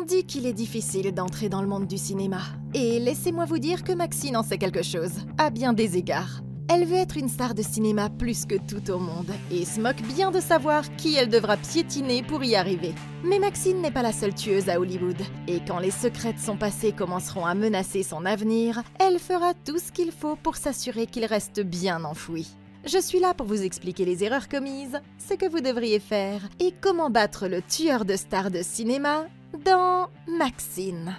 dit qu'il est difficile d'entrer dans le monde du cinéma. Et laissez-moi vous dire que Maxine en sait quelque chose, à bien des égards. Elle veut être une star de cinéma plus que tout au monde, et se moque bien de savoir qui elle devra piétiner pour y arriver. Mais Maxine n'est pas la seule tueuse à Hollywood, et quand les secrets de son passé commenceront à menacer son avenir, elle fera tout ce qu'il faut pour s'assurer qu'il reste bien enfoui. Je suis là pour vous expliquer les erreurs commises, ce que vous devriez faire, et comment battre le tueur de stars de cinéma dans Maxine.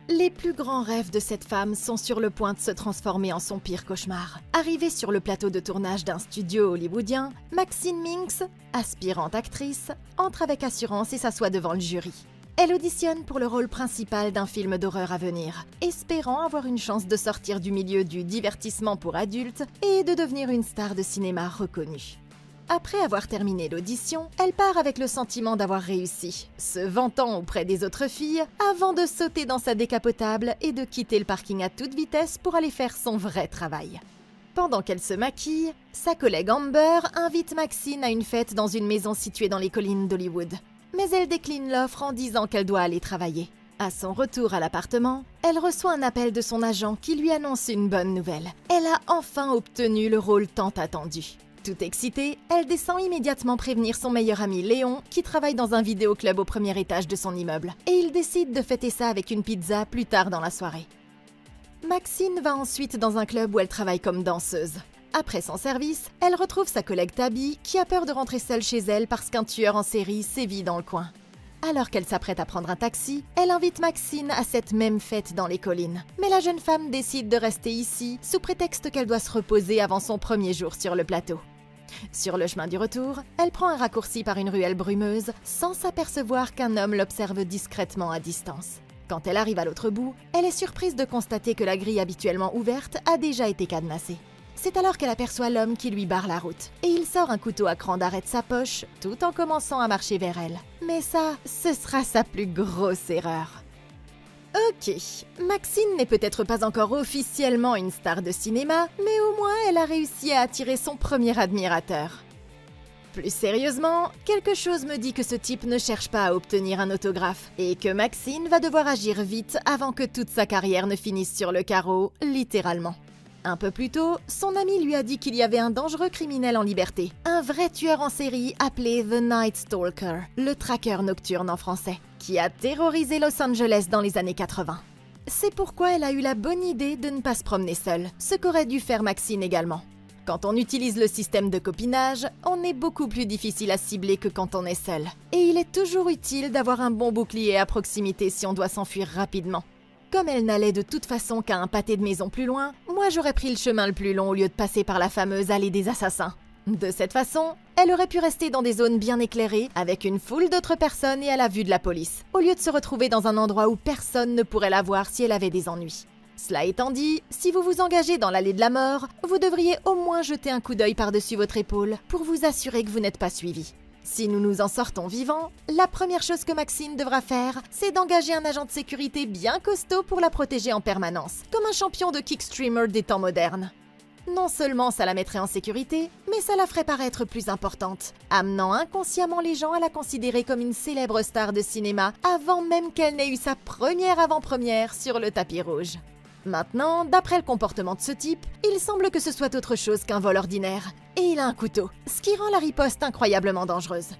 Les plus grands rêves de cette femme sont sur le point de se transformer en son pire cauchemar. Arrivée sur le plateau de tournage d'un studio hollywoodien, Maxine Minks, aspirante actrice, entre avec assurance et s'assoit devant le jury. Elle auditionne pour le rôle principal d'un film d'horreur à venir, espérant avoir une chance de sortir du milieu du divertissement pour adultes et de devenir une star de cinéma reconnue. Après avoir terminé l'audition, elle part avec le sentiment d'avoir réussi, se vantant auprès des autres filles avant de sauter dans sa décapotable et de quitter le parking à toute vitesse pour aller faire son vrai travail. Pendant qu'elle se maquille, sa collègue Amber invite Maxine à une fête dans une maison située dans les collines d'Hollywood. Mais elle décline l'offre en disant qu'elle doit aller travailler. À son retour à l'appartement, elle reçoit un appel de son agent qui lui annonce une bonne nouvelle. Elle a enfin obtenu le rôle tant attendu. Tout excitée, elle descend immédiatement prévenir son meilleur ami Léon, qui travaille dans un vidéoclub au premier étage de son immeuble, et ils décident de fêter ça avec une pizza plus tard dans la soirée. Maxine va ensuite dans un club où elle travaille comme danseuse. Après son service, elle retrouve sa collègue Tabby, qui a peur de rentrer seule chez elle parce qu'un tueur en série sévit dans le coin. Alors qu'elle s'apprête à prendre un taxi, elle invite Maxine à cette même fête dans les collines. Mais la jeune femme décide de rester ici, sous prétexte qu'elle doit se reposer avant son premier jour sur le plateau. Sur le chemin du retour, elle prend un raccourci par une ruelle brumeuse, sans s'apercevoir qu'un homme l'observe discrètement à distance. Quand elle arrive à l'autre bout, elle est surprise de constater que la grille habituellement ouverte a déjà été cadenassée. C'est alors qu'elle aperçoit l'homme qui lui barre la route, et il sort un couteau à cran d'arrêt de sa poche, tout en commençant à marcher vers elle. Mais ça, ce sera sa plus grosse erreur. Ok, Maxine n'est peut-être pas encore officiellement une star de cinéma, mais au moins elle a réussi à attirer son premier admirateur. Plus sérieusement, quelque chose me dit que ce type ne cherche pas à obtenir un autographe, et que Maxine va devoir agir vite avant que toute sa carrière ne finisse sur le carreau, littéralement. Un peu plus tôt, son ami lui a dit qu'il y avait un dangereux criminel en liberté, un vrai tueur en série appelé The Night Stalker, le traqueur nocturne en français, qui a terrorisé Los Angeles dans les années 80. C'est pourquoi elle a eu la bonne idée de ne pas se promener seule, ce qu'aurait dû faire Maxine également. Quand on utilise le système de copinage, on est beaucoup plus difficile à cibler que quand on est seul. Et il est toujours utile d'avoir un bon bouclier à proximité si on doit s'enfuir rapidement. Comme elle n'allait de toute façon qu'à un pâté de maison plus loin, moi j'aurais pris le chemin le plus long au lieu de passer par la fameuse allée des assassins. De cette façon, elle aurait pu rester dans des zones bien éclairées, avec une foule d'autres personnes et à la vue de la police, au lieu de se retrouver dans un endroit où personne ne pourrait la voir si elle avait des ennuis. Cela étant dit, si vous vous engagez dans l'allée de la mort, vous devriez au moins jeter un coup d'œil par-dessus votre épaule pour vous assurer que vous n'êtes pas suivi. Si nous nous en sortons vivants, la première chose que Maxine devra faire, c'est d'engager un agent de sécurité bien costaud pour la protéger en permanence, comme un champion de kickstreamer des temps modernes. Non seulement ça la mettrait en sécurité, mais ça la ferait paraître plus importante, amenant inconsciemment les gens à la considérer comme une célèbre star de cinéma avant même qu'elle n'ait eu sa première avant-première sur le tapis rouge. Maintenant, d'après le comportement de ce type, il semble que ce soit autre chose qu'un vol ordinaire. Et il a un couteau, ce qui rend la riposte incroyablement dangereuse.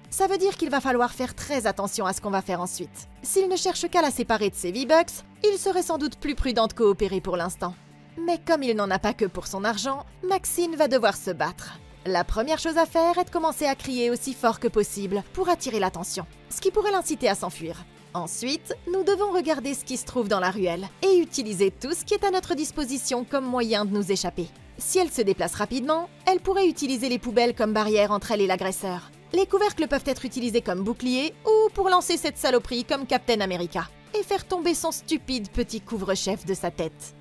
Ça veut dire qu'il va falloir faire très attention à ce qu'on va faire ensuite. S'il ne cherche qu'à la séparer de ses V-Bucks, il serait sans doute plus prudent de coopérer pour l'instant. Mais comme il n'en a pas que pour son argent, Maxine va devoir se battre. La première chose à faire est de commencer à crier aussi fort que possible pour attirer l'attention, ce qui pourrait l'inciter à s'enfuir. Ensuite, nous devons regarder ce qui se trouve dans la ruelle et utiliser tout ce qui est à notre disposition comme moyen de nous échapper. Si elle se déplace rapidement, elle pourrait utiliser les poubelles comme barrière entre elle et l'agresseur. Les couvercles peuvent être utilisés comme bouclier ou pour lancer cette saloperie comme Captain America et faire tomber son stupide petit couvre-chef de sa tête.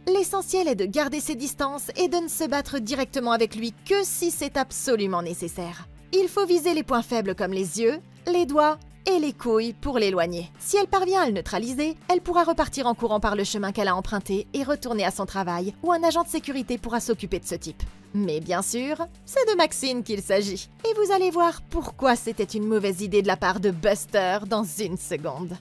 L'essentiel est de garder ses distances et de ne se battre directement avec lui que si c'est absolument nécessaire. Il faut viser les points faibles comme les yeux, les doigts et les couilles pour l'éloigner. Si elle parvient à le neutraliser, elle pourra repartir en courant par le chemin qu'elle a emprunté et retourner à son travail, où un agent de sécurité pourra s'occuper de ce type. Mais bien sûr, c'est de Maxine qu'il s'agit. Et vous allez voir pourquoi c'était une mauvaise idée de la part de Buster dans une seconde.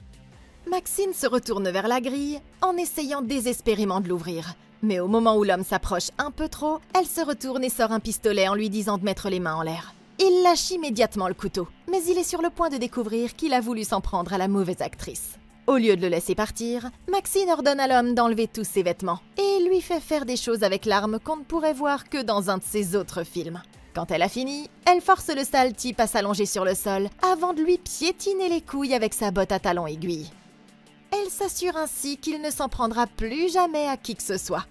Maxine se retourne vers la grille en essayant désespérément de l'ouvrir. Mais au moment où l'homme s'approche un peu trop, elle se retourne et sort un pistolet en lui disant de mettre les mains en l'air. Il lâche immédiatement le couteau, mais il est sur le point de découvrir qu'il a voulu s'en prendre à la mauvaise actrice. Au lieu de le laisser partir, Maxine ordonne à l'homme d'enlever tous ses vêtements et lui fait faire des choses avec l'arme qu'on ne pourrait voir que dans un de ses autres films. Quand elle a fini, elle force le sale type à s'allonger sur le sol avant de lui piétiner les couilles avec sa botte à talons aiguilles. Elle s'assure ainsi qu'il ne s'en prendra plus jamais à qui que ce soit.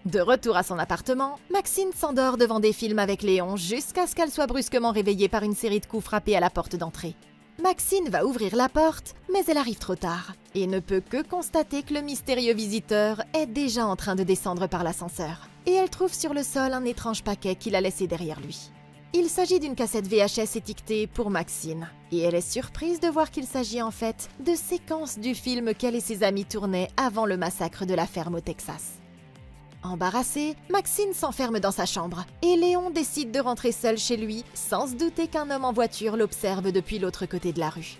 De retour à son appartement, Maxine s'endort devant des films avec Léon jusqu'à ce qu'elle soit brusquement réveillée par une série de coups frappés à la porte d'entrée. Maxine va ouvrir la porte, mais elle arrive trop tard et ne peut que constater que le mystérieux visiteur est déjà en train de descendre par l'ascenseur. Et elle trouve sur le sol un étrange paquet qu'il a laissé derrière lui. Il s'agit d'une cassette VHS étiquetée pour Maxine, et elle est surprise de voir qu'il s'agit en fait de séquences du film qu'elle et ses amis tournaient avant le massacre de la ferme au Texas. Embarrassée, Maxine s'enferme dans sa chambre, et Léon décide de rentrer seul chez lui sans se douter qu'un homme en voiture l'observe depuis l'autre côté de la rue.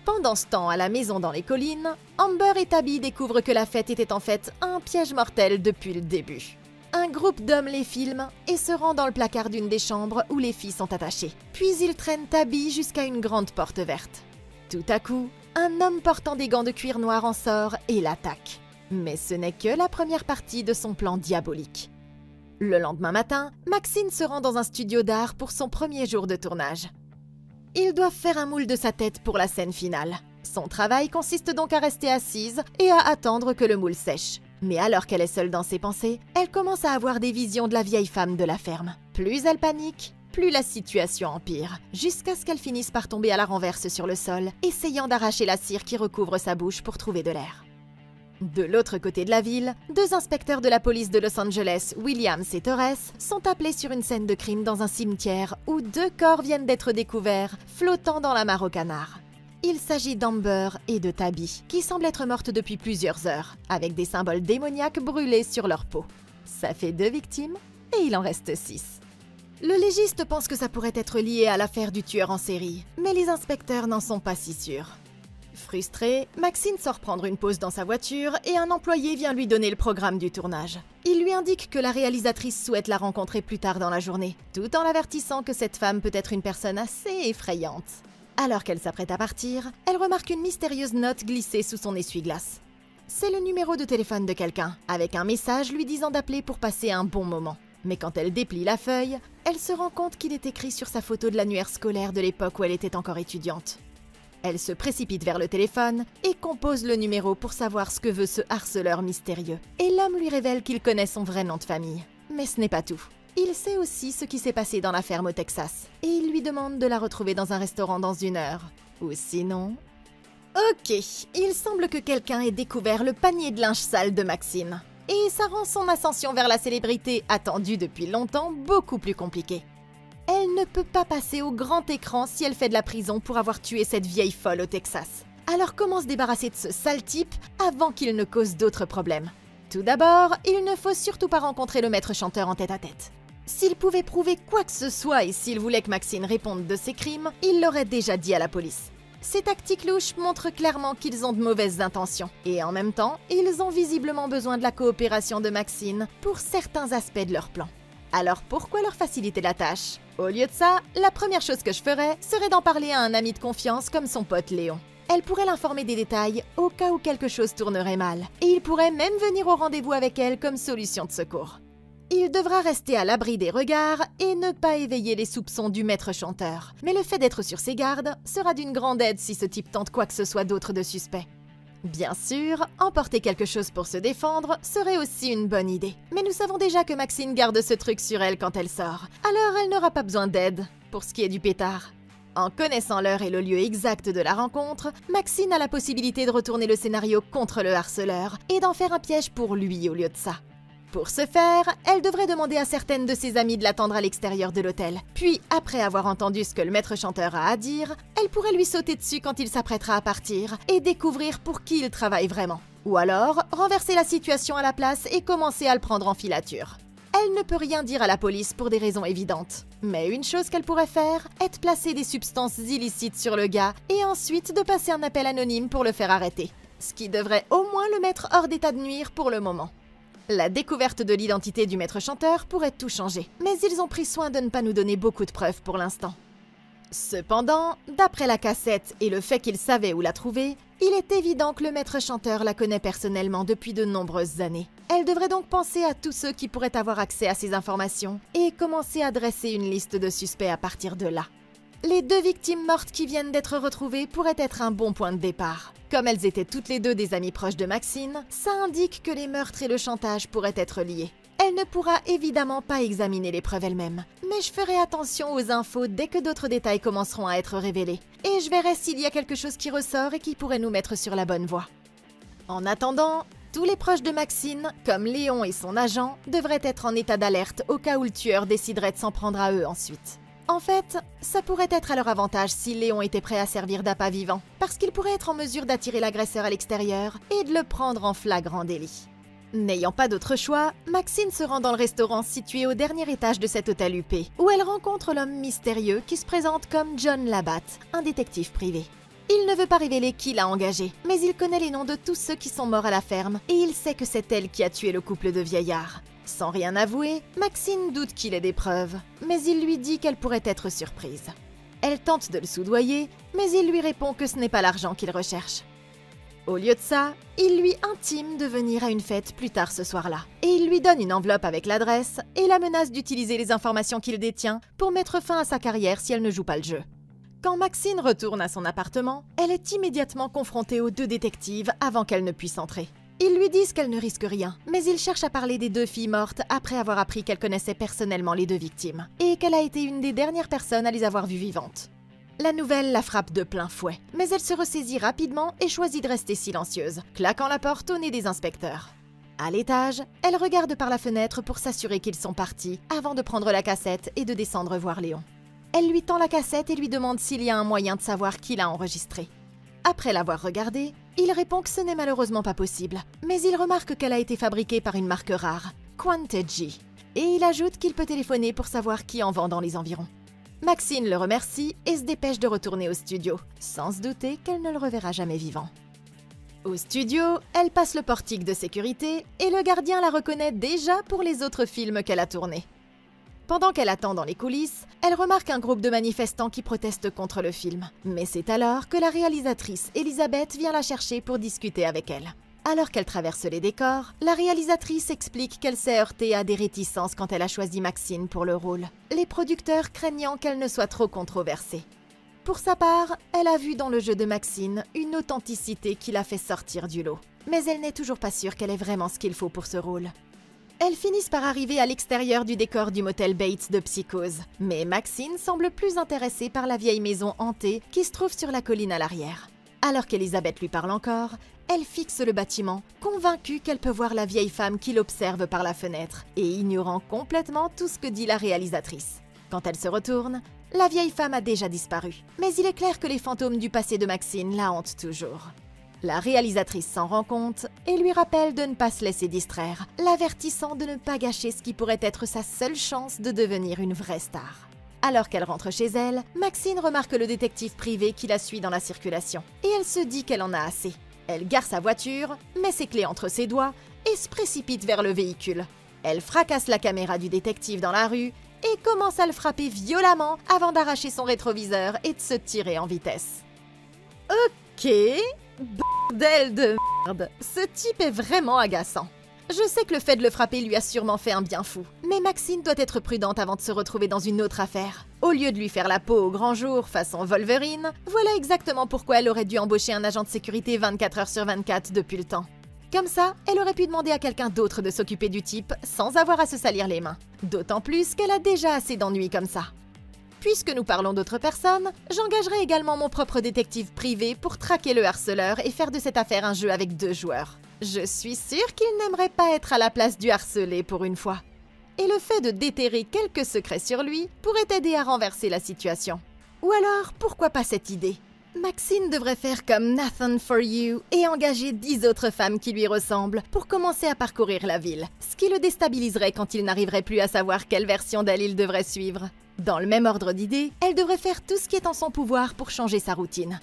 Pendant ce temps, à la maison dans les collines, Amber et Tabby découvrent que la fête était en fait un piège mortel depuis le début. Un groupe d'hommes les filme et se rend dans le placard d'une des chambres où les filles sont attachées. Puis ils traînent Tabby jusqu'à une grande porte verte. Tout à coup, un homme portant des gants de cuir noir en sort et l'attaque. Mais ce n'est que la première partie de son plan diabolique. Le lendemain matin, Maxine se rend dans un studio d'art pour son premier jour de tournage. Ils doivent faire un moule de sa tête pour la scène finale. Son travail consiste donc à rester assise et à attendre que le moule sèche. Mais alors qu'elle est seule dans ses pensées, elle commence à avoir des visions de la vieille femme de la ferme. Plus elle panique, plus la situation empire, jusqu'à ce qu'elle finisse par tomber à la renverse sur le sol, essayant d'arracher la cire qui recouvre sa bouche pour trouver de l'air. De l'autre côté de la ville, deux inspecteurs de la police de Los Angeles, Williams et Torres, sont appelés sur une scène de crime dans un cimetière où deux corps viennent d'être découverts, flottant dans la mare aux canards. Il s'agit d'Amber et de Tabby, qui semblent être mortes depuis plusieurs heures, avec des symboles démoniaques brûlés sur leur peau. Ça fait 2 victimes, et il en reste 6. Le légiste pense que ça pourrait être lié à l'affaire du tueur en série, mais les inspecteurs n'en sont pas si sûrs. Frustrée, Maxine sort prendre une pause dans sa voiture et un employé vient lui donner le programme du tournage. Il lui indique que la réalisatrice souhaite la rencontrer plus tard dans la journée, tout en l'avertissant que cette femme peut être une personne assez effrayante. Alors qu'elle s'apprête à partir, elle remarque une mystérieuse note glissée sous son essuie-glace. C'est le numéro de téléphone de quelqu'un, avec un message lui disant d'appeler pour passer un bon moment. Mais quand elle déplie la feuille, elle se rend compte qu'il est écrit sur sa photo de l'annuaire scolaire de l'époque où elle était encore étudiante. Elle se précipite vers le téléphone et compose le numéro pour savoir ce que veut ce harceleur mystérieux. Et l'homme lui révèle qu'il connaît son vrai nom de famille. Mais ce n'est pas tout. Il sait aussi ce qui s'est passé dans la ferme au Texas, et il lui demande de la retrouver dans un restaurant dans 1 heure. Ou sinon... Ok, il semble que quelqu'un ait découvert le panier de linge sale de Maxine. Et ça rend son ascension vers la célébrité, attendue depuis longtemps, beaucoup plus compliquée. Elle ne peut pas passer au grand écran si elle fait de la prison pour avoir tué cette vieille folle au Texas. Alors comment se débarrasser de ce sale type avant qu'il ne cause d'autres problèmes? Tout d'abord, il ne faut surtout pas rencontrer le maître chanteur en tête-à-tête. S'il pouvait prouver quoi que ce soit et s'il voulait que Maxine réponde de ses crimes, il l'aurait déjà dit à la police. Ces tactiques louches montrent clairement qu'ils ont de mauvaises intentions. Et en même temps, ils ont visiblement besoin de la coopération de Maxine pour certains aspects de leur plan. Alors pourquoi leur faciliter la tâche? Au lieu de ça, la première chose que je ferais serait d'en parler à un ami de confiance comme son pote Léon. Elle pourrait l'informer des détails au cas où quelque chose tournerait mal. Et il pourrait même venir au rendez-vous avec elle comme solution de secours. Il devra rester à l'abri des regards et ne pas éveiller les soupçons du maître chanteur. Mais le fait d'être sur ses gardes sera d'une grande aide si ce type tente quoi que ce soit d'autre de suspect. Bien sûr, emporter quelque chose pour se défendre serait aussi une bonne idée. Mais nous savons déjà que Maxine garde ce truc sur elle quand elle sort. Alors elle n'aura pas besoin d'aide pour ce qui est du pétard. En connaissant l'heure et le lieu exact de la rencontre, Maxine a la possibilité de retourner le scénario contre le harceleur et d'en faire un piège pour lui au lieu de ça. Pour ce faire, elle devrait demander à certaines de ses amies de l'attendre à l'extérieur de l'hôtel. Puis, après avoir entendu ce que le maître chanteur a à dire, elle pourrait lui sauter dessus quand il s'apprêtera à partir et découvrir pour qui il travaille vraiment. Ou alors, renverser la situation à la place et commencer à le prendre en filature. Elle ne peut rien dire à la police pour des raisons évidentes. Mais une chose qu'elle pourrait faire est de placer des substances illicites sur le gars et ensuite de passer un appel anonyme pour le faire arrêter. ce qui devrait au moins le mettre hors d'état de nuire pour le moment. La découverte de l'identité du maître chanteur pourrait tout changer, mais ils ont pris soin de ne pas nous donner beaucoup de preuves pour l'instant. Cependant, d'après la cassette et le fait qu'il savait où la trouver, il est évident que le maître chanteur la connaît personnellement depuis de nombreuses années. Elle devrait donc penser à tous ceux qui pourraient avoir accès à ces informations et commencer à dresser une liste de suspects à partir de là. Les 2 victimes mortes qui viennent d'être retrouvées pourraient être un bon point de départ. Comme elles étaient toutes les 2 des amies proches de Maxine, ça indique que les meurtres et le chantage pourraient être liés. Elle ne pourra évidemment pas examiner les preuves elle-même, mais je ferai attention aux infos dès que d'autres détails commenceront à être révélés, et je verrai s'il y a quelque chose qui ressort et qui pourrait nous mettre sur la bonne voie. En attendant, tous les proches de Maxine, comme Léon et son agent, devraient être en état d'alerte au cas où le tueur déciderait de s'en prendre à eux ensuite. En fait, ça pourrait être à leur avantage si Léon était prêt à servir d'appât vivant, parce qu'il pourrait être en mesure d'attirer l'agresseur à l'extérieur et de le prendre en flagrant délit. N'ayant pas d'autre choix, Maxine se rend dans le restaurant situé au dernier étage de cet hôtel huppé, où elle rencontre l'homme mystérieux qui se présente comme John Labatt, un détective privé. Il ne veut pas révéler qui l'a engagé, mais il connaît les noms de tous ceux qui sont morts à la ferme, et il sait que c'est elle qui a tué le couple de vieillards. Sans rien avouer, Maxine doute qu'il ait des preuves, mais il lui dit qu'elle pourrait être surprise. Elle tente de le soudoyer, mais il lui répond que ce n'est pas l'argent qu'il recherche. Au lieu de ça, il lui intime de venir à une fête plus tard ce soir-là. Et il lui donne une enveloppe avec l'adresse et la menace d'utiliser les informations qu'il détient pour mettre fin à sa carrière si elle ne joue pas le jeu. Quand Maxine retourne à son appartement, elle est immédiatement confrontée aux 2 détectives avant qu'elle ne puisse entrer. Ils lui disent qu'elle ne risque rien, mais ils cherchent à parler des 2 filles mortes après avoir appris qu'elle connaissait personnellement les 2 victimes, et qu'elle a été une des dernières personnes à les avoir vues vivantes. La nouvelle la frappe de plein fouet, mais elle se ressaisit rapidement et choisit de rester silencieuse, claquant la porte au nez des inspecteurs. À l'étage, elle regarde par la fenêtre pour s'assurer qu'ils sont partis avant de prendre la cassette et de descendre voir Léon. Elle lui tend la cassette et lui demande s'il y a un moyen de savoir qui l'a enregistrée. Après l'avoir regardée, il répond que ce n'est malheureusement pas possible, mais il remarque qu'elle a été fabriquée par une marque rare, Quantity, et il ajoute qu'il peut téléphoner pour savoir qui en vend dans les environs. Maxine le remercie et se dépêche de retourner au studio, sans se douter qu'elle ne le reverra jamais vivant. Au studio, elle passe le portique de sécurité et le gardien la reconnaît déjà pour les autres films qu'elle a tournés. Pendant qu'elle attend dans les coulisses, elle remarque un groupe de manifestants qui protestent contre le film. Mais c'est alors que la réalisatrice Elisabeth vient la chercher pour discuter avec elle. Alors qu'elle traverse les décors, la réalisatrice explique qu'elle s'est heurtée à des réticences quand elle a choisi Maxine pour le rôle, les producteurs craignant qu'elle ne soit trop controversée. Pour sa part, elle a vu dans le jeu de Maxine une authenticité qui l'a fait sortir du lot. Mais elle n'est toujours pas sûre qu'elle ait vraiment ce qu'il faut pour ce rôle. Elles finissent par arriver à l'extérieur du décor du motel Bates de Psychose, mais Maxine semble plus intéressée par la vieille maison hantée qui se trouve sur la colline à l'arrière. Alors qu'Elisabeth lui parle encore, elle fixe le bâtiment, convaincue qu'elle peut voir la vieille femme qui l'observe par la fenêtre, et ignorant complètement tout ce que dit la réalisatrice. Quand elle se retourne, la vieille femme a déjà disparu, mais il est clair que les fantômes du passé de Maxine la hantent toujours. La réalisatrice s'en rend compte et lui rappelle de ne pas se laisser distraire, l'avertissant de ne pas gâcher ce qui pourrait être sa seule chance de devenir une vraie star. Alors qu'elle rentre chez elle, Maxine remarque le détective privé qui la suit dans la circulation, et elle se dit qu'elle en a assez. Elle gare sa voiture, met ses clés entre ses doigts et se précipite vers le véhicule. Elle fracasse la caméra du détective dans la rue et commence à le frapper violemment avant d'arracher son rétroviseur et de se tirer en vitesse. Ok, bordel de merde, ce type est vraiment agaçant. Je sais que le fait de le frapper lui a sûrement fait un bien fou, mais Maxine doit être prudente avant de se retrouver dans une autre affaire. Au lieu de lui faire la peau au grand jour façon Wolverine, voilà exactement pourquoi elle aurait dû embaucher un agent de sécurité 24 heures sur 24 depuis le temps. Comme ça, elle aurait pu demander à quelqu'un d'autre de s'occuper du type sans avoir à se salir les mains. D'autant plus qu'elle a déjà assez d'ennuis comme ça. Puisque nous parlons d'autres personnes, j'engagerai également mon propre détective privé pour traquer le harceleur et faire de cette affaire un jeu avec 2 joueurs. Je suis sûre qu'il n'aimerait pas être à la place du harcelé pour une fois. Et le fait de déterrer quelques secrets sur lui pourrait aider à renverser la situation. Ou alors, pourquoi pas cette idée? Maxine devrait faire comme Nathan For You et engager 10 autres femmes qui lui ressemblent pour commencer à parcourir la ville, ce qui le déstabiliserait quand il n'arriverait plus à savoir quelle version d'elle il devrait suivre. Dans le même ordre d'idées, elle devrait faire tout ce qui est en son pouvoir pour changer sa routine.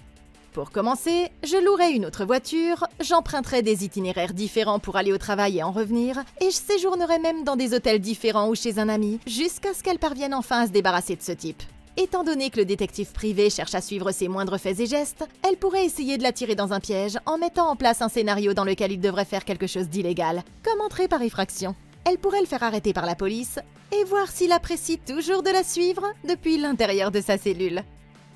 Pour commencer, je louerai une autre voiture, j'emprunterai des itinéraires différents pour aller au travail et en revenir, et je séjournerai même dans des hôtels différents ou chez un ami, jusqu'à ce qu'elle parvienne enfin à se débarrasser de ce type. Étant donné que le détective privé cherche à suivre ses moindres faits et gestes, elle pourrait essayer de l'attirer dans un piège en mettant en place un scénario dans lequel il devrait faire quelque chose d'illégal, comme entrer par effraction. Elle pourrait le faire arrêter par la police et voir s'il apprécie toujours de la suivre depuis l'intérieur de sa cellule.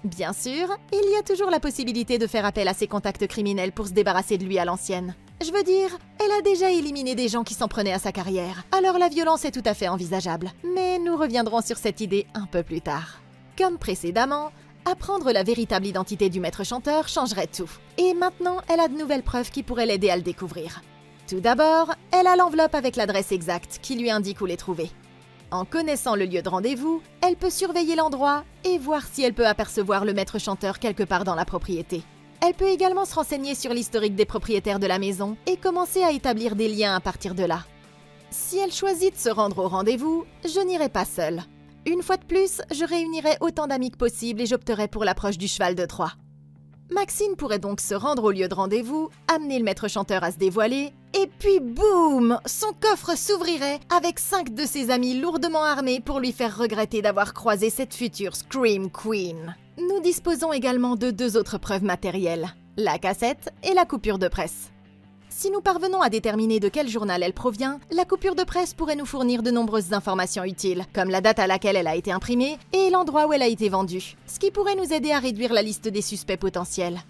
Bien sûr, il y a toujours la possibilité de faire appel à ses contacts criminels pour se débarrasser de lui à l'ancienne. Je veux dire, elle a déjà éliminé des gens qui s'en prenaient à sa carrière, alors la violence est tout à fait envisageable. Mais nous reviendrons sur cette idée un peu plus tard. Comme précédemment, apprendre la véritable identité du maître chanteur changerait tout. Et maintenant, elle a de nouvelles preuves qui pourraient l'aider à le découvrir. Tout d'abord, elle a l'enveloppe avec l'adresse exacte qui lui indique où les trouver. En connaissant le lieu de rendez-vous, elle peut surveiller l'endroit et voir si elle peut apercevoir le maître chanteur quelque part dans la propriété. Elle peut également se renseigner sur l'historique des propriétaires de la maison et commencer à établir des liens à partir de là. Si elle choisit de se rendre au rendez-vous, je n'irai pas seule. Une fois de plus, je réunirai autant d'amis que possible et j'opterai pour l'approche du cheval de Troie. Maxine pourrait donc se rendre au lieu de rendez-vous, amener le maître chanteur à se dévoiler, et puis boum, son coffre s'ouvrirait avec 5 de ses amis lourdement armés pour lui faire regretter d'avoir croisé cette future Scream Queen. Nous disposons également de 2 autres preuves matérielles, la cassette et la coupure de presse. Si nous parvenons à déterminer de quel journal elle provient, la coupure de presse pourrait nous fournir de nombreuses informations utiles, comme la date à laquelle elle a été imprimée et l'endroit où elle a été vendue, ce qui pourrait nous aider à réduire la liste des suspects potentiels.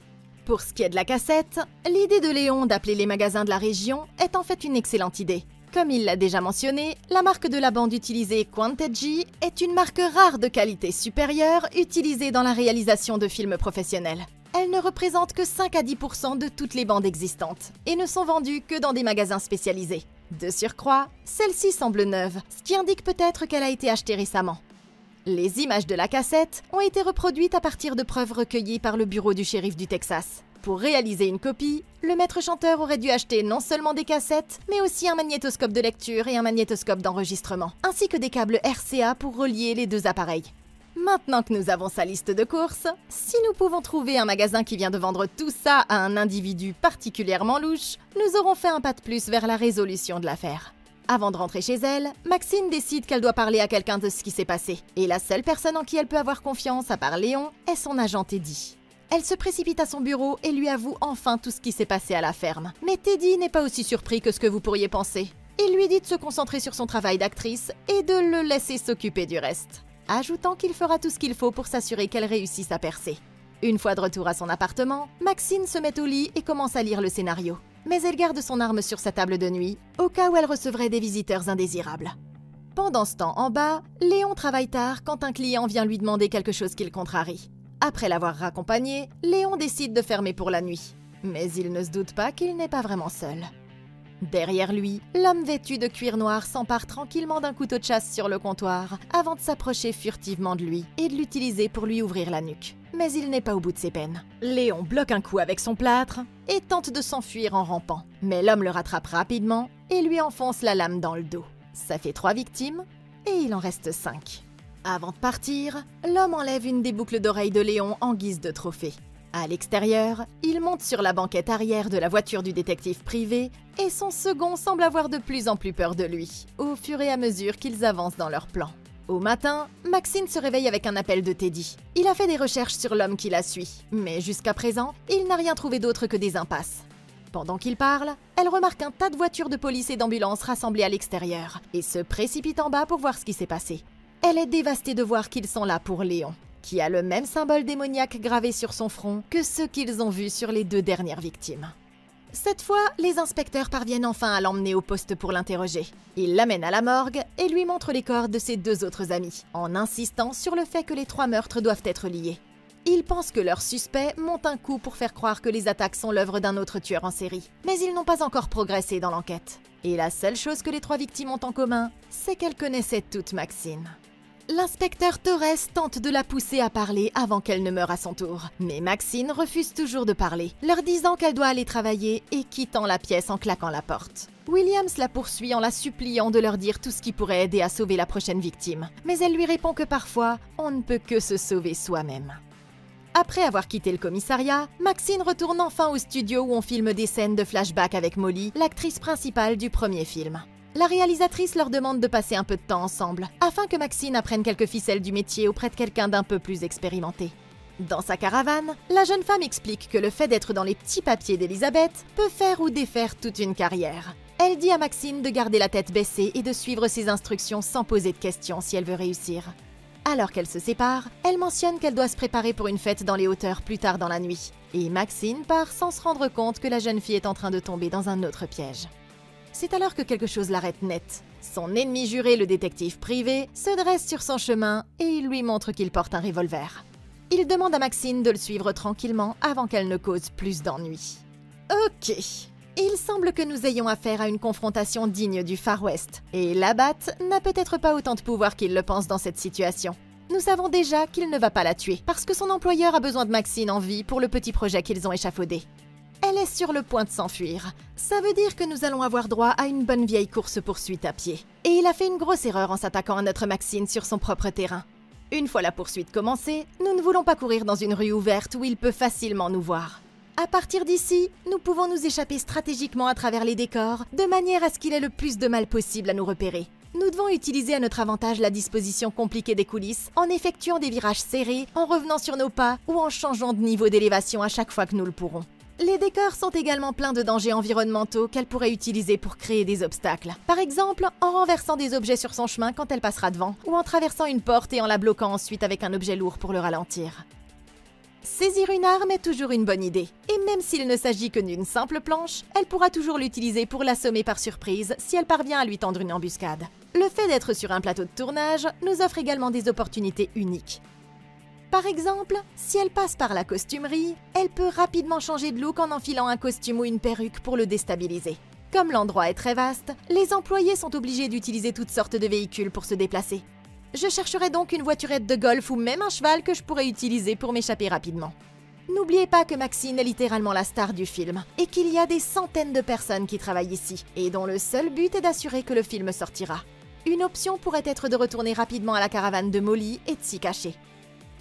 Pour ce qui est de la cassette, l'idée de Léon d'appeler les magasins de la région est en fait une excellente idée. Comme il l'a déjà mentionné, la marque de la bande utilisée Quantegy est une marque rare de qualité supérieure utilisée dans la réalisation de films professionnels. Elles ne représentent que 5 à 10% de toutes les bandes existantes et ne sont vendues que dans des magasins spécialisés. De surcroît, celle-ci semble neuve, ce qui indique peut-être qu'elle a été achetée récemment. Les images de la cassette ont été reproduites à partir de preuves recueillies par le bureau du shérif du Texas. Pour réaliser une copie, le maître chanteur aurait dû acheter non seulement des cassettes, mais aussi un magnétoscope de lecture et un magnétoscope d'enregistrement, ainsi que des câbles RCA pour relier les 2 appareils. Maintenant que nous avons sa liste de courses, si nous pouvons trouver un magasin qui vient de vendre tout ça à un individu particulièrement louche, nous aurons fait un pas de plus vers la résolution de l'affaire. Avant de rentrer chez elle, Maxine décide qu'elle doit parler à quelqu'un de ce qui s'est passé. Et la seule personne en qui elle peut avoir confiance, à part Léon, est son agent Teddy. Elle se précipite à son bureau et lui avoue enfin tout ce qui s'est passé à la ferme. Mais Teddy n'est pas aussi surpris que ce que vous pourriez penser. Il lui dit de se concentrer sur son travail d'actrice et de le laisser s'occuper du reste, ajoutant qu'il fera tout ce qu'il faut pour s'assurer qu'elle réussisse à percer. Une fois de retour à son appartement, Maxine se met au lit et commence à lire le scénario. Mais elle garde son arme sur sa table de nuit, au cas où elle recevrait des visiteurs indésirables. Pendant ce temps, en bas, Léon travaille tard quand un client vient lui demander quelque chose qu'il contrarie. Après l'avoir raccompagné, Léon décide de fermer pour la nuit. Mais il ne se doute pas qu'il n'est pas vraiment seul. Derrière lui, l'homme vêtu de cuir noir s'empare tranquillement d'un couteau de chasse sur le comptoir avant de s'approcher furtivement de lui et de l'utiliser pour lui ouvrir la nuque. Mais il n'est pas au bout de ses peines. Léon bloque un coup avec son plâtre et tente de s'enfuir en rampant. Mais l'homme le rattrape rapidement et lui enfonce la lame dans le dos. Ça fait 3 victimes et il en reste 5. Avant de partir, l'homme enlève une des boucles d'oreilles de Léon en guise de trophée. À l'extérieur, il monte sur la banquette arrière de la voiture du détective privé et son second semble avoir de plus en plus peur de lui, au fur et à mesure qu'ils avancent dans leur plan. Au matin, Maxine se réveille avec un appel de Teddy. Il a fait des recherches sur l'homme qui la suit, mais jusqu'à présent, il n'a rien trouvé d'autre que des impasses. Pendant qu'il parle, elle remarque un tas de voitures de police et d'ambulance rassemblées à l'extérieur et se précipite en bas pour voir ce qui s'est passé. Elle est dévastée de voir qu'ils sont là pour Léon, qui a le même symbole démoniaque gravé sur son front que ceux qu'ils ont vus sur les 2 dernières victimes. Cette fois, les inspecteurs parviennent enfin à l'emmener au poste pour l'interroger. Ils l'amènent à la morgue et lui montrent les corps de ses 2 autres amis, en insistant sur le fait que les 3 meurtres doivent être liés. Ils pensent que leur suspect monte un coup pour faire croire que les attaques sont l'œuvre d'un autre tueur en série. Mais ils n'ont pas encore progressé dans l'enquête. Et la seule chose que les 3 victimes ont en commun, c'est qu'elles connaissaient toutes Maxine. L'inspecteur Torres tente de la pousser à parler avant qu'elle ne meure à son tour. Mais Maxine refuse toujours de parler, leur disant qu'elle doit aller travailler et quittant la pièce en claquant la porte. Williams la poursuit en la suppliant de leur dire tout ce qui pourrait aider à sauver la prochaine victime. Mais elle lui répond que parfois, on ne peut que se sauver soi-même. Après avoir quitté le commissariat, Maxine retourne enfin au studio où on filme des scènes de flashback avec Molly, l'actrice principale du premier film. La réalisatrice leur demande de passer un peu de temps ensemble, afin que Maxine apprenne quelques ficelles du métier auprès de quelqu'un d'un peu plus expérimenté. Dans sa caravane, la jeune femme explique que le fait d'être dans les petits papiers d'Elisabeth peut faire ou défaire toute une carrière. Elle dit à Maxine de garder la tête baissée et de suivre ses instructions sans poser de questions si elle veut réussir. Alors qu'elles se séparent, elle mentionne qu'elle doit se préparer pour une fête dans les hauteurs plus tard dans la nuit. Et Maxine part sans se rendre compte que la jeune fille est en train de tomber dans un autre piège. C'est alors que quelque chose l'arrête net. Son ennemi juré, le détective privé, se dresse sur son chemin et il lui montre qu'il porte un revolver. Il demande à Maxine de le suivre tranquillement avant qu'elle ne cause plus d'ennuis. Ok, il semble que nous ayons affaire à une confrontation digne du Far West, et Labat n'a peut-être pas autant de pouvoir qu'il le pense dans cette situation. Nous savons déjà qu'il ne va pas la tuer, parce que son employeur a besoin de Maxine en vie pour le petit projet qu'ils ont échafaudé. Elle est sur le point de s'enfuir. Ça veut dire que nous allons avoir droit à une bonne vieille course-poursuite à pied. Et il a fait une grosse erreur en s'attaquant à notre Maxine sur son propre terrain. Une fois la poursuite commencée, nous ne voulons pas courir dans une rue ouverte où il peut facilement nous voir. À partir d'ici, nous pouvons nous échapper stratégiquement à travers les décors, de manière à ce qu'il ait le plus de mal possible à nous repérer. Nous devons utiliser à notre avantage la disposition compliquée des coulisses, en effectuant des virages serrés, en revenant sur nos pas ou en changeant de niveau d'élévation à chaque fois que nous le pourrons. Les décors sont également pleins de dangers environnementaux qu'elle pourrait utiliser pour créer des obstacles. Par exemple, en renversant des objets sur son chemin quand elle passera devant, ou en traversant une porte et en la bloquant ensuite avec un objet lourd pour le ralentir. Saisir une arme est toujours une bonne idée, et même s'il ne s'agit que d'une simple planche, elle pourra toujours l'utiliser pour l'assommer par surprise si elle parvient à lui tendre une embuscade. Le fait d'être sur un plateau de tournage nous offre également des opportunités uniques. Par exemple, si elle passe par la costumerie, elle peut rapidement changer de look en enfilant un costume ou une perruque pour le déstabiliser. Comme l'endroit est très vaste, les employés sont obligés d'utiliser toutes sortes de véhicules pour se déplacer. Je chercherai donc une voiturette de golf ou même un cheval que je pourrais utiliser pour m'échapper rapidement. N'oubliez pas que Maxine est littéralement la star du film, et qu'il y a des centaines de personnes qui travaillent ici, et dont le seul but est d'assurer que le film sortira. Une option pourrait être de retourner rapidement à la caravane de Molly et de s'y cacher.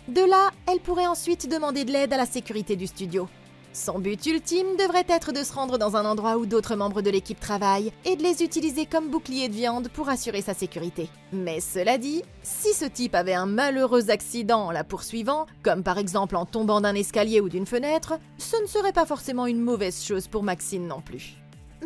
De là, elle pourrait ensuite demander de l'aide à la sécurité du studio. Son but ultime devrait être de se rendre dans un endroit où d'autres membres de l'équipe travaillent et de les utiliser comme bouclier de viande pour assurer sa sécurité. Mais cela dit, si ce type avait un malheureux accident en la poursuivant, comme par exemple en tombant d'un escalier ou d'une fenêtre, ce ne serait pas forcément une mauvaise chose pour Maxine non plus.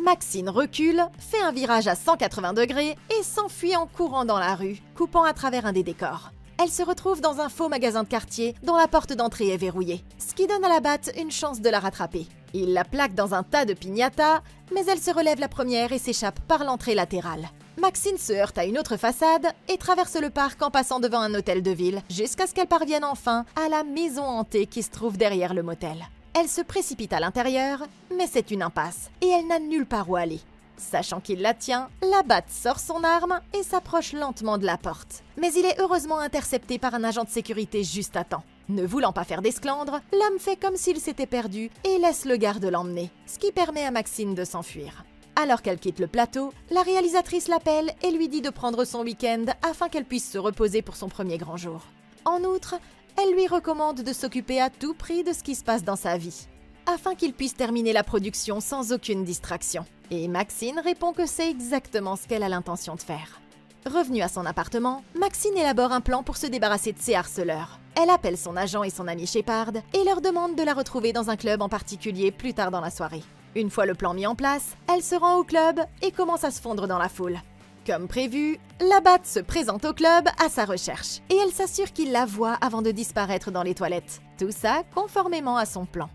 Maxine recule, fait un virage à 180 degrés et s'enfuit en courant dans la rue, coupant à travers un des décors. Elle se retrouve dans un faux magasin de quartier dont la porte d'entrée est verrouillée, ce qui donne à la batte une chance de la rattraper. Il la plaque dans un tas de piñatas, mais elle se relève la première et s'échappe par l'entrée latérale. Maxine se heurte à une autre façade et traverse le parc en passant devant un hôtel de ville, jusqu'à ce qu'elle parvienne enfin à la maison hantée qui se trouve derrière le motel. Elle se précipite à l'intérieur, mais c'est une impasse, et elle n'a nulle part où aller. Sachant qu'il la tient, la batte sort son arme et s'approche lentement de la porte. Mais il est heureusement intercepté par un agent de sécurité juste à temps. Ne voulant pas faire d'esclandre, l'homme fait comme s'il s'était perdu et laisse le garde l'emmener, ce qui permet à Maxine de s'enfuir. Alors qu'elle quitte le plateau, la réalisatrice l'appelle et lui dit de prendre son week-end afin qu'elle puisse se reposer pour son premier grand jour. En outre, elle lui recommande de s'occuper à tout prix de ce qui se passe dans sa vie, afin qu'il puisse terminer la production sans aucune distraction. Et Maxine répond que c'est exactement ce qu'elle a l'intention de faire. Revenue à son appartement, Maxine élabore un plan pour se débarrasser de ses harceleurs. Elle appelle son agent et son ami Shepard et leur demande de la retrouver dans un club en particulier plus tard dans la soirée. Une fois le plan mis en place, elle se rend au club et commence à se fondre dans la foule. Comme prévu, la batte se présente au club à sa recherche et elle s'assure qu'il la voit avant de disparaître dans les toilettes. Tout ça conformément à son plan.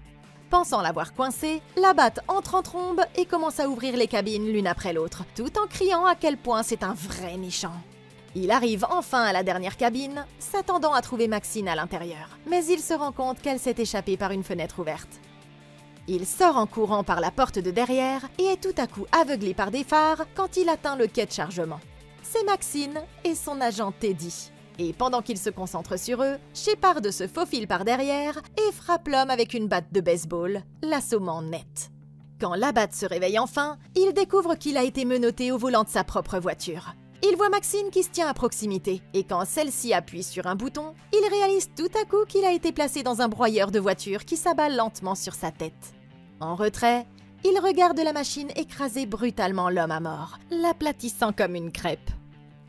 Pensant l'avoir coincée, la batte entre en trombe et commence à ouvrir les cabines l'une après l'autre, tout en criant à quel point c'est un vrai méchant. Il arrive enfin à la dernière cabine, s'attendant à trouver Maxine à l'intérieur, mais il se rend compte qu'elle s'est échappée par une fenêtre ouverte. Il sort en courant par la porte de derrière et est tout à coup aveuglé par des phares quand il atteint le quai de chargement. C'est Maxine et son agent Teddy. Et pendant qu'ils se concentrent sur eux, Shepard se faufile par derrière et frappe l'homme avec une batte de baseball, l'assommant net. Quand la batte se réveille enfin, il découvre qu'il a été menotté au volant de sa propre voiture. Il voit Maxine qui se tient à proximité, et quand celle-ci appuie sur un bouton, il réalise tout à coup qu'il a été placé dans un broyeur de voiture qui s'abat lentement sur sa tête. En retrait, il regarde la machine écraser brutalement l'homme à mort, l'aplatissant comme une crêpe.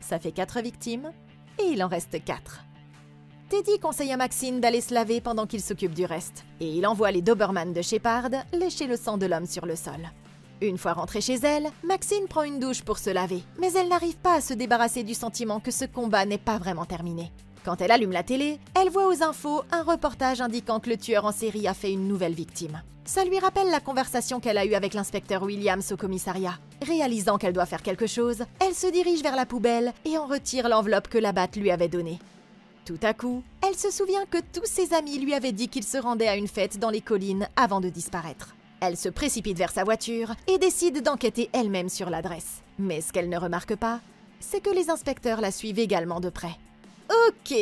Ça fait 4 victimes, et il en reste 4. Teddy conseille à Maxine d'aller se laver pendant qu'il s'occupe du reste, et il envoie les Doberman de Shepard lécher le sang de l'homme sur le sol. Une fois rentrée chez elle, Maxine prend une douche pour se laver, mais elle n'arrive pas à se débarrasser du sentiment que ce combat n'est pas vraiment terminé. Quand elle allume la télé, elle voit aux infos un reportage indiquant que le tueur en série a fait une nouvelle victime. Ça lui rappelle la conversation qu'elle a eue avec l'inspecteur Williams au commissariat. Réalisant qu'elle doit faire quelque chose, elle se dirige vers la poubelle et en retire l'enveloppe que la batte lui avait donnée. Tout à coup, elle se souvient que tous ses amis lui avaient dit qu'ils se rendaient à une fête dans les collines avant de disparaître. Elle se précipite vers sa voiture et décide d'enquêter elle-même sur l'adresse. Mais ce qu'elle ne remarque pas, c'est que les inspecteurs la suivent également de près. Ok,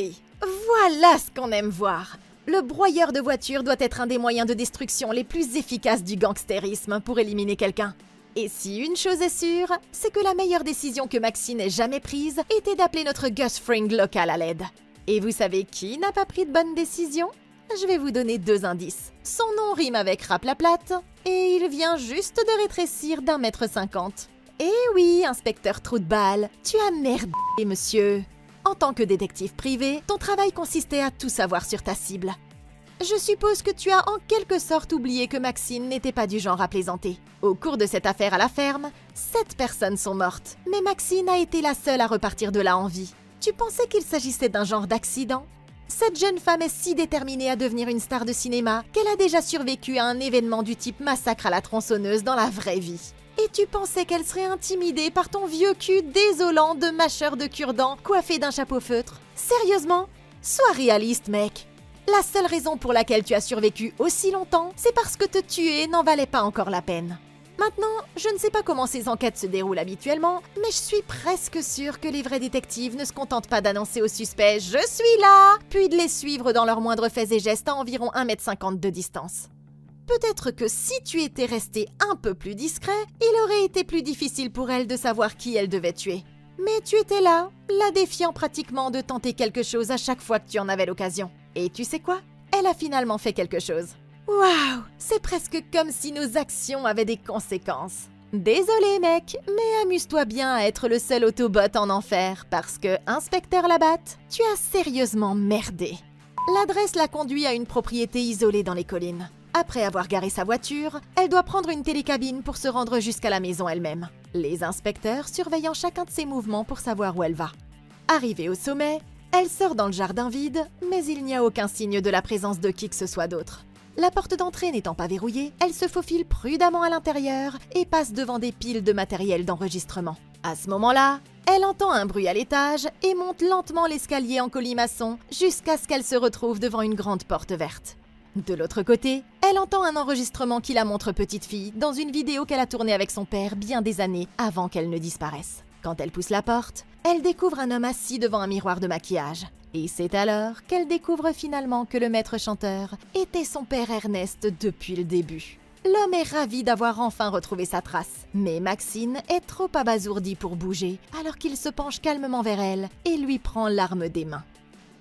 voilà ce qu'on aime voir. Le broyeur de voiture doit être un des moyens de destruction les plus efficaces du gangstérisme pour éliminer quelqu'un. Et si une chose est sûre, c'est que la meilleure décision que Maxine ait jamais prise était d'appeler notre Gus Fring local à l'aide. Et vous savez qui n'a pas pris de bonne décision ? Je vais vous donner 2 indices. Son nom rime avec Raplaplate et il vient juste de rétrécir d'1,50 m. Eh oui, inspecteur Trou de Balle, tu as merdé, monsieur. En tant que détective privé, ton travail consistait à tout savoir sur ta cible. Je suppose que tu as en quelque sorte oublié que Maxine n'était pas du genre à plaisanter. Au cours de cette affaire à la ferme, 7 personnes sont mortes, mais Maxine a été la seule à repartir de là en vie. Tu pensais qu'il s'agissait d'un genre d'accident ? Cette jeune femme est si déterminée à devenir une star de cinéma qu'elle a déjà survécu à un événement du type massacre à la tronçonneuse dans la vraie vie. Et tu pensais qu'elle serait intimidée par ton vieux cul désolant de mâcheur de cure-dents coiffé d'un chapeau feutre? Sérieusement? Sois réaliste, mec. La seule raison pour laquelle tu as survécu aussi longtemps, c'est parce que te tuer n'en valait pas encore la peine. Maintenant, je ne sais pas comment ces enquêtes se déroulent habituellement, mais je suis presque sûre que les vrais détectives ne se contentent pas d'annoncer aux suspects « Je suis là !» puis de les suivre dans leurs moindres faits et gestes à environ 1,50 m de distance. Peut-être que si tu étais resté un peu plus discret, il aurait été plus difficile pour elle de savoir qui elle devait tuer. Mais tu étais là, la défiant pratiquement de tenter quelque chose à chaque fois que tu en avais l'occasion. Et tu sais quoi? Elle a finalement fait quelque chose. Waouh! C'est presque comme si nos actions avaient des conséquences. Désolé mec, mais amuse-toi bien à être le seul Autobot en enfer, parce que, inspecteur Labatte, tu as sérieusement merdé. L'adresse la conduit à une propriété isolée dans les collines. Après avoir garé sa voiture, elle doit prendre une télécabine pour se rendre jusqu'à la maison elle-même. Les inspecteurs surveillant chacun de ses mouvements pour savoir où elle va. Arrivée au sommet, elle sort dans le jardin vide, mais il n'y a aucun signe de la présence de qui que ce soit d'autre. La porte d'entrée n'étant pas verrouillée, elle se faufile prudemment à l'intérieur et passe devant des piles de matériel d'enregistrement. À ce moment-là, elle entend un bruit à l'étage et monte lentement l'escalier en colimaçon jusqu'à ce qu'elle se retrouve devant une grande porte verte. De l'autre côté, elle entend un enregistrement qui la montre petite fille dans une vidéo qu'elle a tournée avec son père bien des années avant qu'elle ne disparaisse. Quand elle pousse la porte, elle découvre un homme assis devant un miroir de maquillage. Et c'est alors qu'elle découvre finalement que le maître chanteur était son père Ernest depuis le début. L'homme est ravi d'avoir enfin retrouvé sa trace, mais Maxine est trop abasourdie pour bouger alors qu'il se penche calmement vers elle et lui prend l'arme des mains.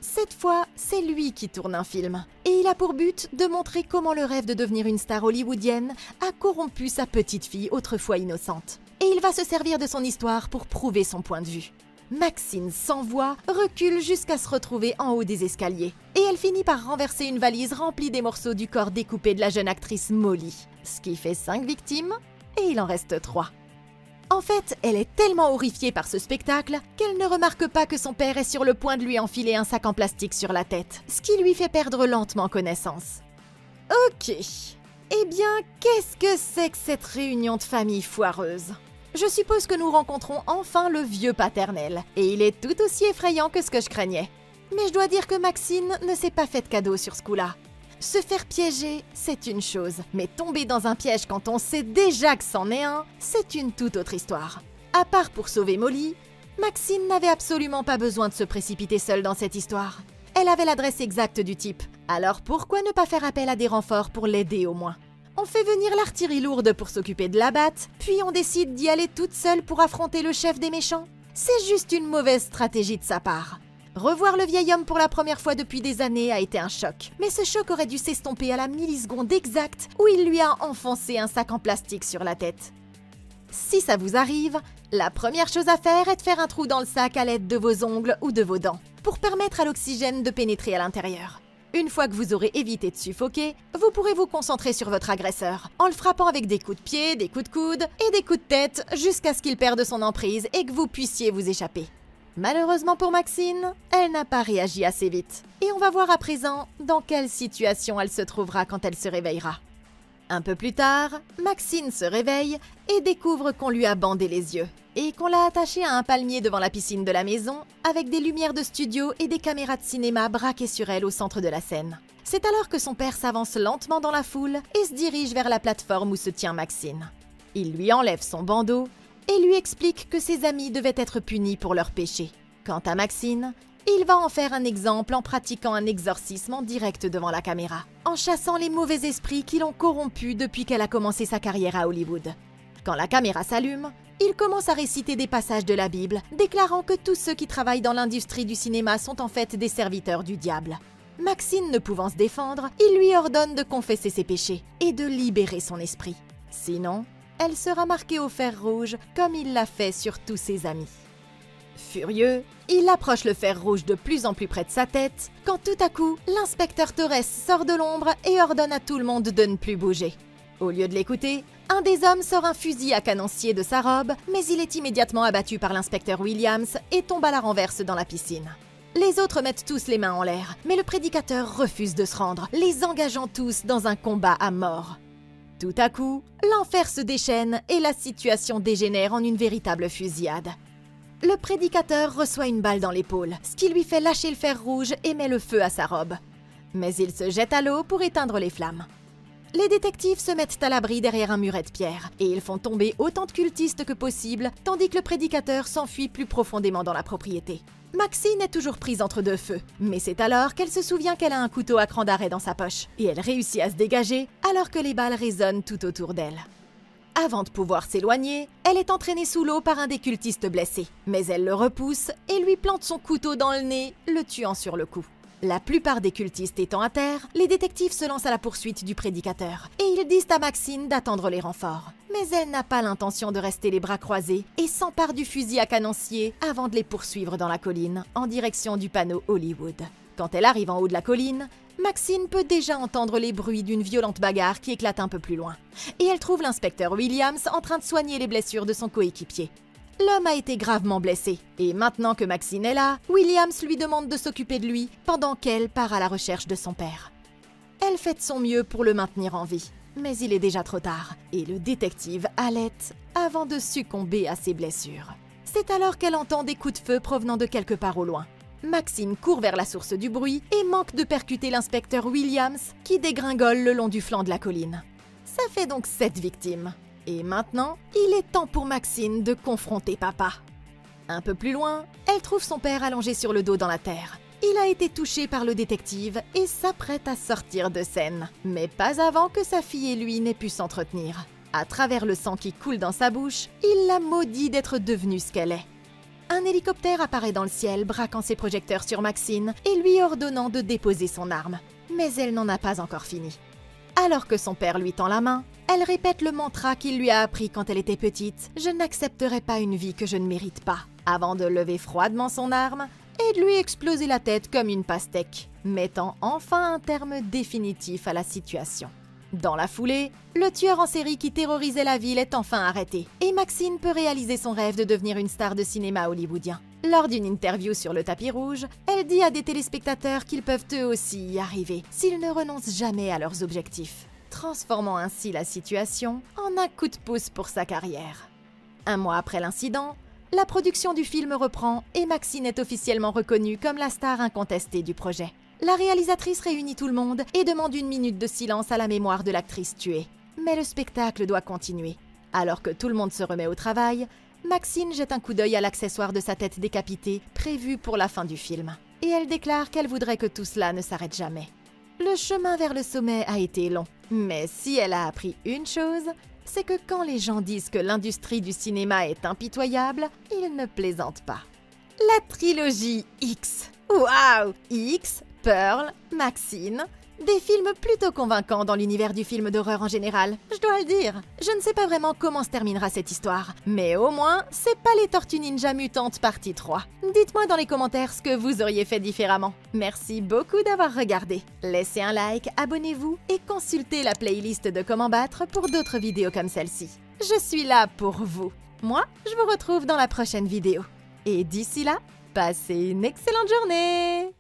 Cette fois, c'est lui qui tourne un film, et il a pour but de montrer comment le rêve de devenir une star hollywoodienne a corrompu sa petite fille autrefois innocente. Et il va se servir de son histoire pour prouver son point de vue. Maxine, sans voix, recule jusqu'à se retrouver en haut des escaliers. Et elle finit par renverser une valise remplie des morceaux du corps découpé de la jeune actrice Molly. Ce qui fait 5 victimes, et il en reste 3. En fait, elle est tellement horrifiée par ce spectacle qu'elle ne remarque pas que son père est sur le point de lui enfiler un sac en plastique sur la tête, ce qui lui fait perdre lentement connaissance. Ok. Eh bien, qu'est-ce que c'est que cette réunion de famille foireuse ? Je suppose que nous rencontrons enfin le vieux paternel, et il est tout aussi effrayant que ce que je craignais. Mais je dois dire que Maxine ne s'est pas fait de cadeau sur ce coup-là. Se faire piéger, c'est une chose, mais tomber dans un piège quand on sait déjà que c'en est un, c'est une toute autre histoire. À part pour sauver Molly, Maxine n'avait absolument pas besoin de se précipiter seule dans cette histoire. Elle avait l'adresse exacte du type, alors pourquoi ne pas faire appel à des renforts pour l'aider au moins ? On fait venir l'artillerie lourde pour s'occuper de Labatte, puis on décide d'y aller toute seule pour affronter le chef des méchants. C'est juste une mauvaise stratégie de sa part. Revoir le vieil homme pour la première fois depuis des années a été un choc. Mais ce choc aurait dû s'estomper à la milliseconde exacte où il lui a enfoncé un sac en plastique sur la tête. Si ça vous arrive, la première chose à faire est de faire un trou dans le sac à l'aide de vos ongles ou de vos dents, pour permettre à l'oxygène de pénétrer à l'intérieur. Une fois que vous aurez évité de suffoquer, vous pourrez vous concentrer sur votre agresseur, en le frappant avec des coups de pied, des coups de coude et des coups de tête jusqu'à ce qu'il perde son emprise et que vous puissiez vous échapper. Malheureusement pour Maxine, elle n'a pas réagi assez vite. Et on va voir à présent dans quelle situation elle se trouvera quand elle se réveillera. Un peu plus tard, Maxine se réveille et découvre qu'on lui a bandé les yeux et qu'on l'a attachée à un palmier devant la piscine de la maison avec des lumières de studio et des caméras de cinéma braquées sur elle au centre de la scène. C'est alors que son père s'avance lentement dans la foule et se dirige vers la plateforme où se tient Maxine. Il lui enlève son bandeau et lui explique que ses amis devaient être punis pour leurs péchés. Quant à Maxine, il va en faire un exemple en pratiquant un exorcisme en direct devant la caméra, en chassant les mauvais esprits qui l'ont corrompu depuis qu'elle a commencé sa carrière à Hollywood. Quand la caméra s'allume, il commence à réciter des passages de la Bible, déclarant que tous ceux qui travaillent dans l'industrie du cinéma sont en fait des serviteurs du diable. Maxine ne pouvant se défendre, il lui ordonne de confesser ses péchés et de libérer son esprit. Sinon, elle sera marquée au fer rouge comme il l'a fait sur tous ses amis. Furieux, il approche le fer rouge de plus en plus près de sa tête, quand tout à coup, l'inspecteur Torres sort de l'ombre et ordonne à tout le monde de ne plus bouger. Au lieu de l'écouter, un des hommes sort un fusil à canoncier de sa robe, mais il est immédiatement abattu par l'inspecteur Williams et tombe à la renverse dans la piscine. Les autres mettent tous les mains en l'air, mais le prédicateur refuse de se rendre, les engageant tous dans un combat à mort. Tout à coup, l'enfer se déchaîne et la situation dégénère en une véritable fusillade. Le prédicateur reçoit une balle dans l'épaule, ce qui lui fait lâcher le fer rouge et met le feu à sa robe. Mais il se jette à l'eau pour éteindre les flammes. Les détectives se mettent à l'abri derrière un muret de pierre et ils font tomber autant de cultistes que possible, tandis que le prédicateur s'enfuit plus profondément dans la propriété. Maxine est toujours prise entre deux feux, mais c'est alors qu'elle se souvient qu'elle a un couteau à cran d'arrêt dans sa poche et elle réussit à se dégager alors que les balles résonnent tout autour d'elle. Avant de pouvoir s'éloigner, elle est entraînée sous l'eau par un des cultistes blessés, mais elle le repousse et lui plante son couteau dans le nez, le tuant sur le coup. La plupart des cultistes étant à terre, les détectives se lancent à la poursuite du prédicateur et ils disent à Maxine d'attendre les renforts. Mais elle n'a pas l'intention de rester les bras croisés et s'empare du fusil à canoncier avant de les poursuivre dans la colline en direction du panneau Hollywood. Quand elle arrive en haut de la colline, Maxine peut déjà entendre les bruits d'une violente bagarre qui éclate un peu plus loin. Et elle trouve l'inspecteur Williams en train de soigner les blessures de son coéquipier. L'homme a été gravement blessé, et maintenant que Maxine est là, Williams lui demande de s'occuper de lui pendant qu'elle part à la recherche de son père. Elle fait de son mieux pour le maintenir en vie, mais il est déjà trop tard, et le détective halète avant de succomber à ses blessures. C'est alors qu'elle entend des coups de feu provenant de quelque part au loin. Maxine court vers la source du bruit et manque de percuter l'inspecteur Williams qui dégringole le long du flanc de la colline. Ça fait donc 7 victimes. Et maintenant, il est temps pour Maxine de confronter papa. Un peu plus loin, elle trouve son père allongé sur le dos dans la terre. Il a été touché par le détective et s'apprête à sortir de scène. Mais pas avant que sa fille et lui n'aient pu s'entretenir. À travers le sang qui coule dans sa bouche, il la maudit d'être devenue ce qu'elle est. Un hélicoptère apparaît dans le ciel, braquant ses projecteurs sur Maxine et lui ordonnant de déposer son arme. Mais elle n'en a pas encore fini. Alors que son père lui tend la main, elle répète le mantra qu'il lui a appris quand elle était petite « Je n'accepterai pas une vie que je ne mérite pas », avant de lever froidement son arme et de lui exploser la tête comme une pastèque, mettant enfin un terme définitif à la situation. Dans la foulée, le tueur en série qui terrorisait la ville est enfin arrêté et Maxine peut réaliser son rêve de devenir une star de cinéma hollywoodien. Lors d'une interview sur le tapis rouge, elle dit à des téléspectateurs qu'ils peuvent eux aussi y arriver s'ils ne renoncent jamais à leurs objectifs, transformant ainsi la situation en un coup de pouce pour sa carrière. Un mois après l'incident, la production du film reprend et Maxine est officiellement reconnue comme la star incontestée du projet. La réalisatrice réunit tout le monde et demande 1 minute de silence à la mémoire de l'actrice tuée. Mais le spectacle doit continuer. Alors que tout le monde se remet au travail, Maxine jette un coup d'œil à l'accessoire de sa tête décapitée prévu pour la fin du film. Et elle déclare qu'elle voudrait que tout cela ne s'arrête jamais. Le chemin vers le sommet a été long. Mais si elle a appris une chose, c'est que quand les gens disent que l'industrie du cinéma est impitoyable, ils ne plaisantent pas. La trilogie X. Waouh! X, Pearl, Maxine. Des films plutôt convaincants dans l'univers du film d'horreur en général, je dois le dire. Je ne sais pas vraiment comment se terminera cette histoire, mais au moins, c'est pas les Tortues Ninja Mutantes partie 3. Dites-moi dans les commentaires ce que vous auriez fait différemment. Merci beaucoup d'avoir regardé. Laissez un like, abonnez-vous et consultez la playlist de Comment Battre pour d'autres vidéos comme celle-ci. Je suis là pour vous. Moi, je vous retrouve dans la prochaine vidéo. Et d'ici là, passez une excellente journée!